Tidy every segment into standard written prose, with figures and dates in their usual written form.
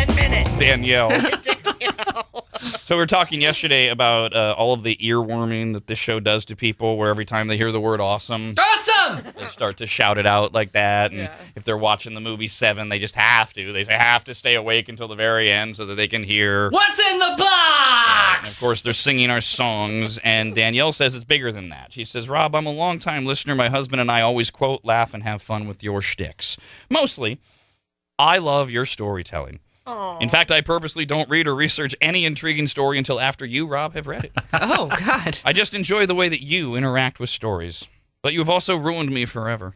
10 minutes. Danielle. Danielle. So we were talking yesterday about all of the earworming that this show does to people, where every time they hear the word awesome, Awesome! they start to shout it out like that. And Yeah. if they're watching the movie Seven, they just have to. They have to stay awake until the very end so that they can hear. What's in the box? And of course, they're singing our songs, and Danielle says it's bigger than that. She says, Rob, I'm a longtime listener. My husband and I always quote, laugh, and have fun with your shticks. Mostly, I love your storytelling. Aww. In fact, I purposely don't read or research any intriguing story until after you, Rob, have read it. Oh, God. I just enjoy the way that you interact with stories. But you've also ruined me forever.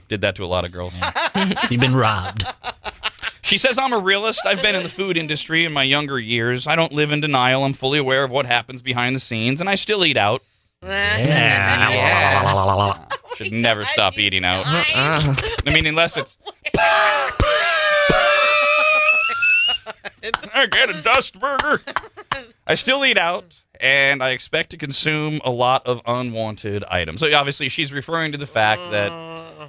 Did that to a lot of girls. You've been robbed. She says, I'm a realist. I've been in the food industry in my younger years. I don't live in denial. I'm fully aware of what happens behind the scenes, and I still eat out. Yeah. Should never stop eating out. I mean, unless it's... I get a dust burger. I still eat out, and I expect to consume a lot of unwanted items. So obviously she's referring to the fact that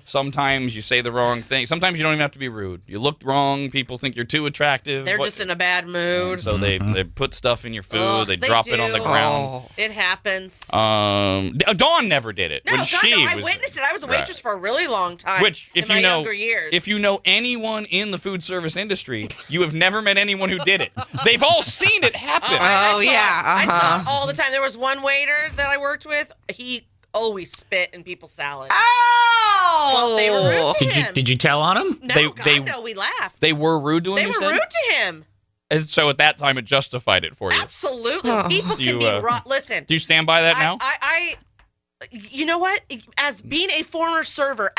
sometimes you say the wrong thing. Sometimes you don't even have to be rude. You looked wrng. People think you're too attractive. They're just in a bad mood. So they put stuff in your food. Ugh, they they drop it on the do. ground. It happens. Dawn never did it. No, when God, she no, I was, witnessed it. I was a Right. waitress for a really long time. Which, if in my you know, younger years. if you know anyone in the food service industry, you have never met anyone who did it. They've all seen it happen. I saw it all the time. There was one waiter that I worked with. He always spit in people's salad. Oh! Well, they were rude to him. Did you tell on him? No, no, we laughed. They were rude to him. They you were said? rude to him. And so at that time, it justified it for you. Absolutely. Oh. People can be Listen. Do you stand by that now? You know what? As being a former server,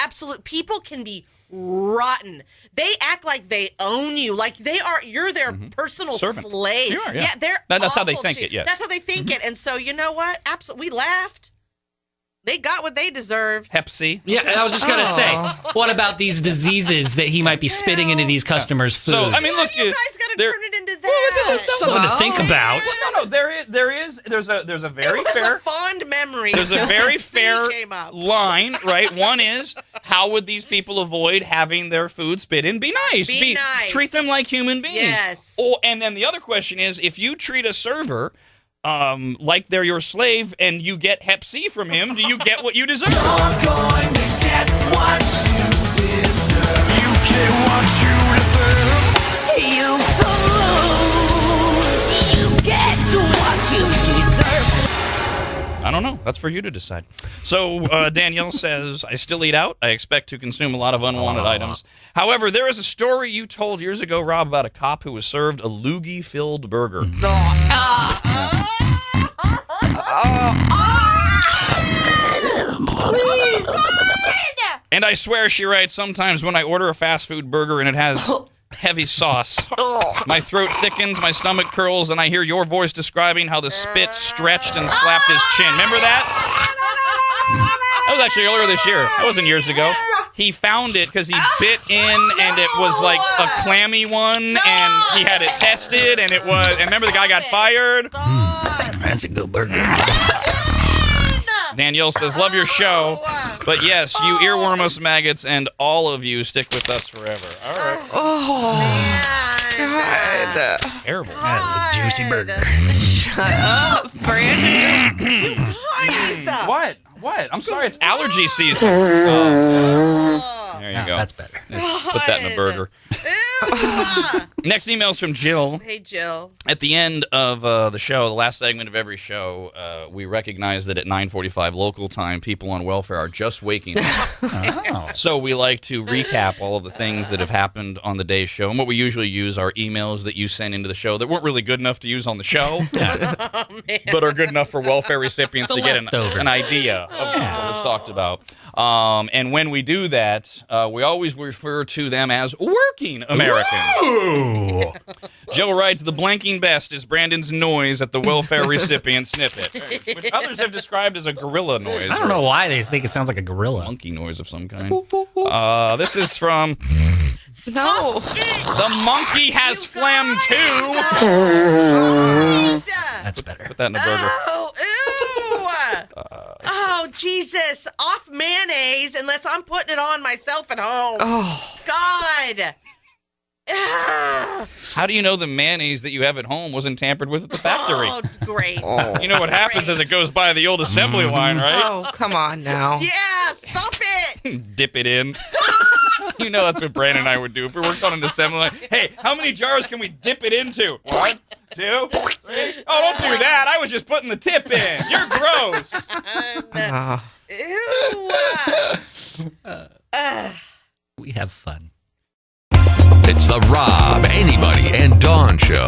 people can be rotten. They act like they own you, like you're their personal Servant. slave. You are, yeah. They're That's how they awful think to you. it, yes. That's how they think it. And so, you know what? Absolutely, we laughed. They got what they deserved. Hep C. Yeah, I was just going to say, what about these diseases that he might be spitting into these customers' food? So, I mean, look, You guys got to turn it into that. something to think about. No, there's a very it was fair. a fond memory. There's a very fair came up. line, right? One is, how would these people avoid having their food spit in? Be nice. Be nice. Treat them like human beings. Yes. Oh, and then the other question is, if you treat a server like they're your slave and you get Hep C from him, do you get what you deserve? You're going to get what you deserve. You get what you deserve. You fools. You get what you deserve. I don't know. That's for you to decide. So Danielle says, I still eat out. I expect to consume a lot of unwanted items. However, there is a story you told years ago, Rob, about a cop who was served a loogie-filled burger. And I swear, she writes, sometimes when I order a fast food burger and it has heavy sauce, my throat thickens, my stomach curls, and I hear your voice describing how the spit stretched and slapped his chin. Remember that? That was actually earlier this year. That wasn't years ago. He found it because he bit in, and it was like a clammy one, and he had it tested, and it was. And remember, the guy got fired. That's a good burger. Danielle says, love your show, but yes, you earworm us maggots, and all of you stick with us forever. All right. God. Terrible. That's a juicy burger. Shut up, Brandon. What? I'm sorry, it's allergy season. Oh. There you go. That's better. Put that in a burger. Next email is from Jill. Hey, Jill. At the end of the show, the last segment of every show, we recognize that at 9:45 local time, people on welfare are just waking up. Oh. So we like to recap all of the things that have happened on the day's show. And what we usually use are emails that you send into the show that weren't really good enough to use on the show, but are good enough for welfare recipients to get an idea of what was talked about. And when we do that, we always refer to them as working Americans. Ooh. Jill writes, the blanking best is Brandon's noise at the welfare recipient snippet, which others have described as a gorilla noise. I don't know why they think it sounds like a gorilla. Monkey noise of some kind. This is from No. The Monkey Has Phlegm Too. That's better. Put that in a burger. Oh, ew. Oh, Jesus. Off mayonnaise unless I'm putting it on myself at home. Oh. God. Ah. How do you know the mayonnaise that you have at home wasn't tampered with at the factory? Oh, great. You know what happens as it goes by the old assembly line, right? Oh, come on now. Yeah, stop it. Dip it in. You know that's what Brandon and I would do if we worked on an assembly line. Hey, how many jars can we dip it into? 1, 2, 3. Oh, don't do that. I was just putting the tip in. You're gross. Ew. We have fun. It's the Rob, Anybody, and Dawn Show.